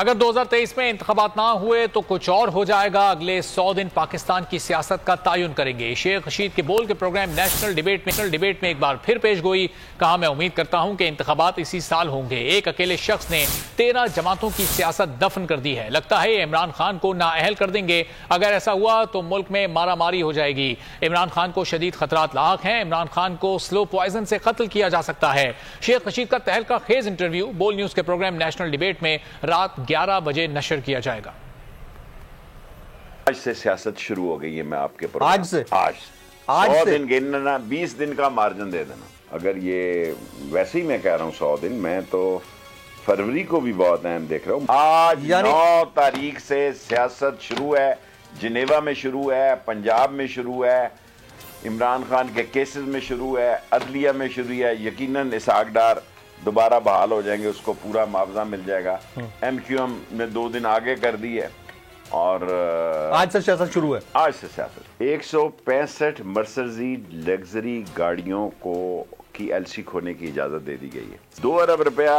अगर 2023 में इंतखाबात ना हुए तो कुछ और हो जाएगा। अगले 100 दिन पाकिस्तान की सियासत का तयन करेंगे। शेख रशीद के बोल के प्रोग्राम नेशनल डिबेट में एक बार फिर पेश गोई। कहा, मैं उम्मीद करता हूं कि इंतखाबात इसी साल होंगे। एक अकेले शख्स ने 13 जमातों की सियासत दफन कर दी है। लगता है इमरान खान को नाअहल कर देंगे। अगर ऐसा हुआ तो मुल्क में मारा मारी हो जाएगी। इमरान खान को शदीद खतरात लाक हैं। इमरान खान को स्लो पॉइजन से कत्ल किया जा सकता है। शेख रशीद का तहलका खेज इंटरव्यू बोल न्यूज के प्रोग्राम नेशनल डिबेट में रात 11 बजे नशर किया जाएगा। आज से सियासत शुरू हो गई है। मैं आपके आज 100 दिन गिनना, 20 दिन का मार्जिन दे देना। अगर ये वैसे ही मैं कह रहा हूँ 100 दिन, मैं तो फरवरी को भी बहुत अहम देख रहा हूँ। आज 9 तारीख से सियासत शुरू है। जिनेवा में शुरू है, पंजाब में शुरू है, इमरान खान के केसेस में शुरू है, अदलिया में शुरू है। यकीनन इसहाक डार दोबारा बहाल हो जाएंगे, उसको पूरा मुआवजा मिल जाएगा। MQM ने 2 दिन आगे कर दी है और आज से सियासत शुरू है। आज से सियासत 165 मर्सिडीज लग्जरी गाड़ियों को की LC खोने की इजाजत दे दी गई है। 2 अरब रुपया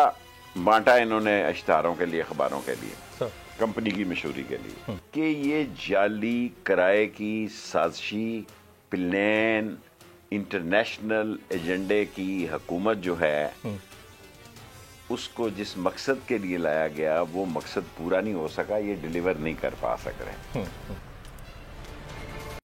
बांटा इन्होंने इश्तारों के लिए, अखबारों के लिए, कंपनी की मशहूरी के लिए, कि ये जाली किराए की साजिशी प्लान इंटरनेशनल एजेंडे की हुकूमत जो है, उसको जिस मकसद के लिए लाया गया वो मकसद पूरा नहीं हो सका। ये डिलीवर नहीं कर पा सक रहे।